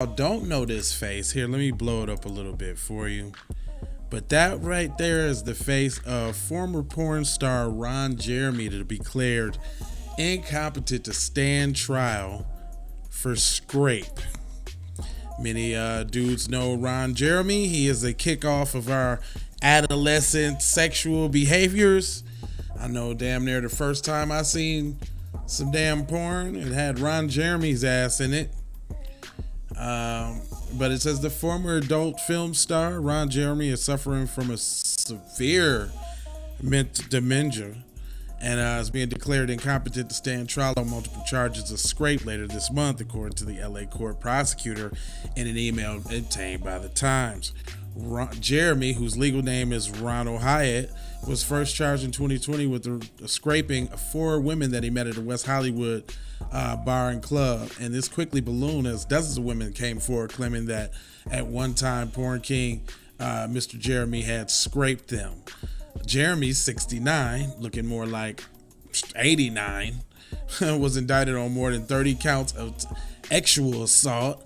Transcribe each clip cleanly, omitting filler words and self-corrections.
don't know this face here, let me blow it up a little bit for you. But that right there is the face of former porn star Ron Jeremy, to be declared incompetent to stand trial for scrape. Many dudes know Ron Jeremy. He is a kickoff of our adolescent sexual behaviors. I know damn near the first time I seen some damn porn, it had Ron Jeremy's ass in it. But it says the former adult film star Ron Jeremy is suffering from a severe dementia and is being declared incompetent to stand trial on multiple charges of scrape later this month, according to the LA court prosecutor in an email obtained by the Times. Jeremy, whose legal name is Ronald Hyatt, was first charged in 2020 with the scraping of 4 women that he met at a West Hollywood bar and club, and this quickly ballooned as dozens of women came forward claiming that at one time porn king Mr. Jeremy had scraped them. Jeremy's 69, looking more like 89, was indicted on more than 30 counts of sexual assault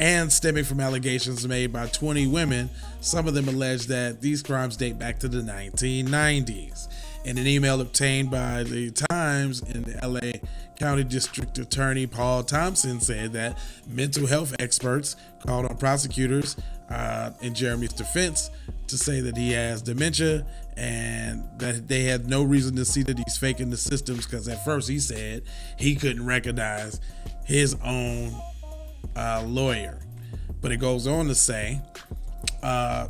and stemming from allegations made by 20 women. Some of them allege that these crimes date back to the 1990s. In an email obtained by the Times, in the LA County District Attorney Paul Thompson said that mental health experts called on prosecutors in Jeremy's defense to say that he has dementia and that they had no reason to see that he's faking the systems, because at first he said he couldn't recognize his own lawyer. But it goes on to say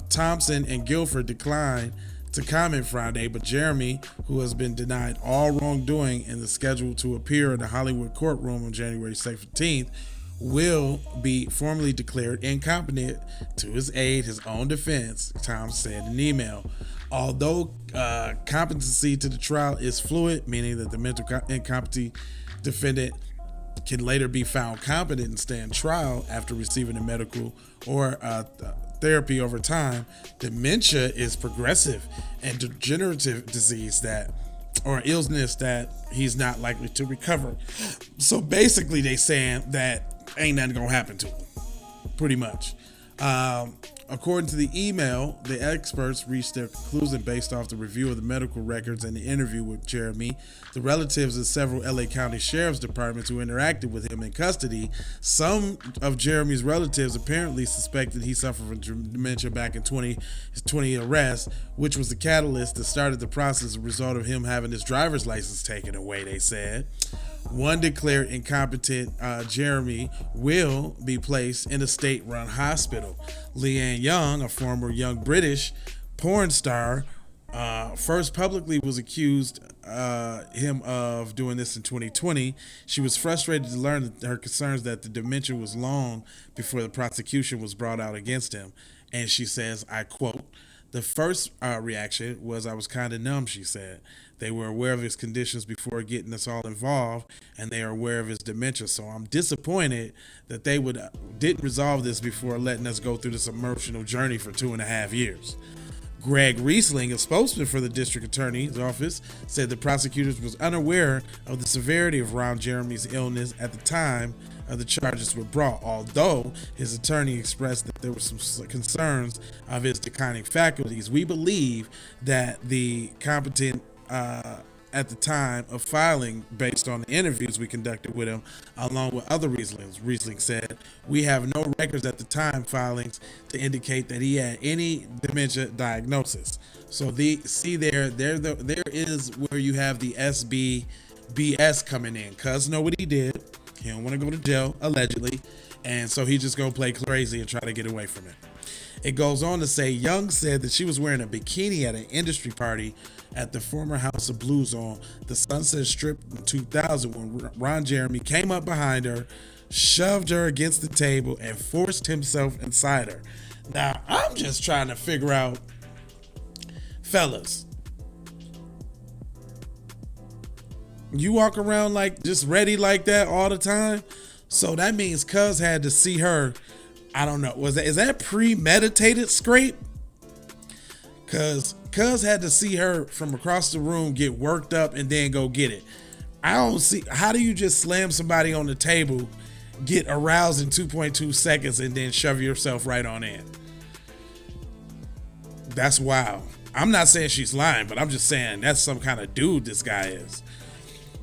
Thompson and Guilford declined to comment Friday, but Jeremy, who has been denied all wrongdoing and is scheduled to appear in the Hollywood courtroom on January 17th, will be formally declared incompetent to aid his own defense, Tom said in an email. Although competency to the trial is fluid, meaning that the mental incompetent defendant can later be found competent and stand trial after receiving a medical or therapy over time, dementia is progressive and degenerative disease or illness that he's not likely to recover. So basically they saying that ain't nothing gonna happen to him, pretty much. According to the email, the experts reached their conclusion based off the review of the medical records and the interview with Jeremy. The relatives of several LA County Sheriff's Departments who interacted with him in custody. Some of Jeremy's relatives apparently suspected he suffered from dementia back in his 20 arrest, which was the catalyst that started the process as a result of him having his driver's license taken away, they said. One declared incompetent Jeremy will be placed in a state-run hospital. Leanne Young, a former young British porn star, first publicly was accused him of doing this in 2020. She was frustrated to learn that her concerns that the dementia was long before the prosecution was brought out against him. And she says, I quote, "The first reaction was I was kind of numb," she said. They were aware of his conditions before getting us all involved, and they are aware of his dementia. So I'm disappointed that they didn't resolve this before letting us go through this emotional journey for 2.5 years. Greg Riesling, a spokesman for the district attorney's office, said the prosecutors was unaware of the severity of Ron Jeremy's illness at the time the charges were brought, although his attorney expressed that there were some concerns of his declining faculties. We believe that the competent at the time of filing, based on the interviews we conducted with him, along with other reasons, Riesling said, we have no records at the time filings to indicate that he had any dementia diagnosis. So there is where you have the SBBS coming in. Cuz know what he did. He don't want to go to jail, allegedly, and so he just gonna play crazy and try to get away from it. It goes on to say Young said that she was wearing a bikini at an industry party at the former House of Blues on the Sunset Strip in 2000 when Ron Jeremy came up behind her, shoved her against the table, and forced himself inside her. Now, I'm just trying to figure out, fellas, you walk around like just ready like that all the time? So that means Cuz had to see her. I don't know. Is that premeditated scrape? Cuz had to see her from across the room get worked up and then go get it. I don't see, how do you just slam somebody on the table get aroused in 2.2 seconds and then shove yourself right on in. That's wild. I'm not saying she's lying, but I'm just saying that's some kind of dude this guy is.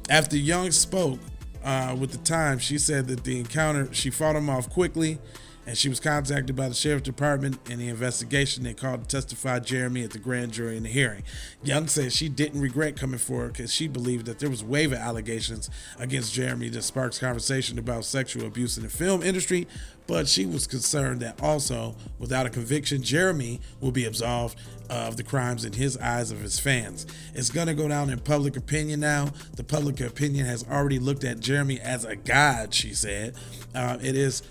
After Young spoke with the Times, she said that the encounter, she fought him off quickly, and she was contacted by the sheriff's department in the investigation. They called to testify Jeremy at the grand jury in the hearing. Young said she didn't regret coming forward because she believed that there was waiver allegations against Jeremy that sparks conversation about sexual abuse in the film industry, but she was concerned that also, without a conviction, Jeremy will be absolved of the crimes in his eyes of his fans. It's going to go down in public opinion now. The public opinion has already looked at Jeremy as a god, she said. It is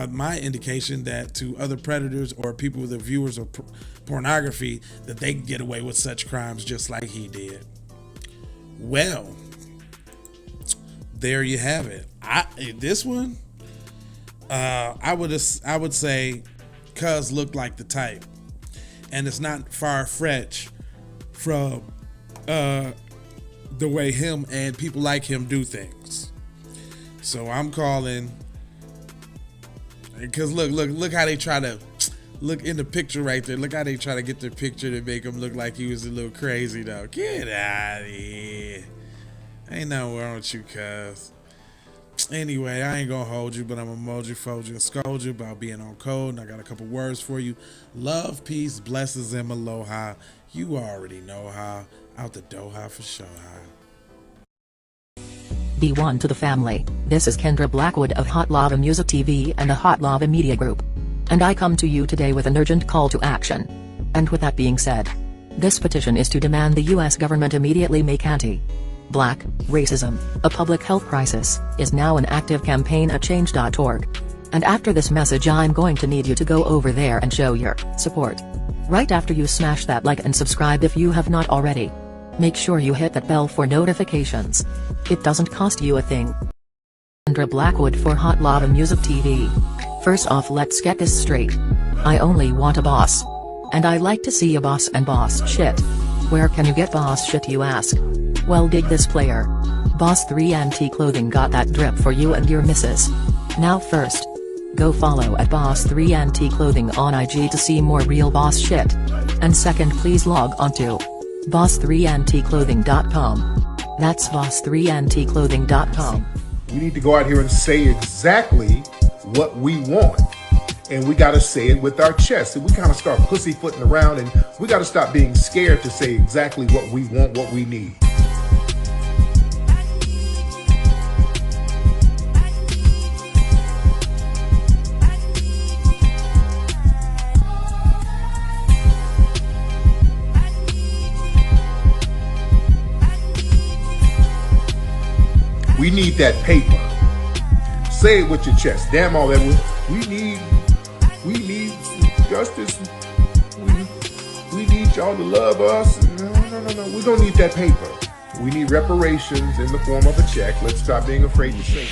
my indication that to other predators or people with the viewers of pornography, that they can get away with such crimes just like he did. Well, there you have it. This one, I would say Cuz looked like the type, and it's not far-fetched from the way him and people like him do things. So I'm calling, because look how they try to look in the picture right there. Look how they try to get the picture to make him look like he was a little crazy though. Get out of here. Ain't nothing wrong with you, Cuz. Anyway, I ain't gonna hold you, but I'm gonna mold you, fold you, and scold you about being on code. And I got a couple words for you. Love, peace, blessings, and aloha. You already know how. Out the Doha for sure. B1 to the family. This is Kendra Blackwood of Hot Lava Music TV and the Hot Lava Media Group. And I come to you today with an urgent call to action. And with that being said, this petition is to demand the US government immediately make anti-black racism a public health crisis is now an active campaign at change.org. And after this message, I'm going to need you to go over there and show your support. Right after you smash that like and subscribe if you have not already. Make sure you hit that bell for notifications. It doesn't cost you a thing. Kendra Blackwood for Hot Lava Music TV. First off, let's get this straight. I only want a boss. And I like to see a boss and boss shit. Where can you get boss shit, you ask? Well, dig this player. Boss 3NT Clothing got that drip for you and your missus. Now first, go follow at Boss 3NT Clothing on IG to see more real boss shit. And second, please log on to boss3ntclothing.com. That's boss3ntclothing.com. We need to go out here and say exactly what we want. And we got to say it with our chest. And we kind of start pussyfooting around, and we got to stop being scared to say exactly what we want, what we need. We need that paper. Say it with your chest. Damn all that. We need justice. We need y'all to love us. No. We don't need that paper. We need reparations in the form of a check. Let's stop being afraid to say it.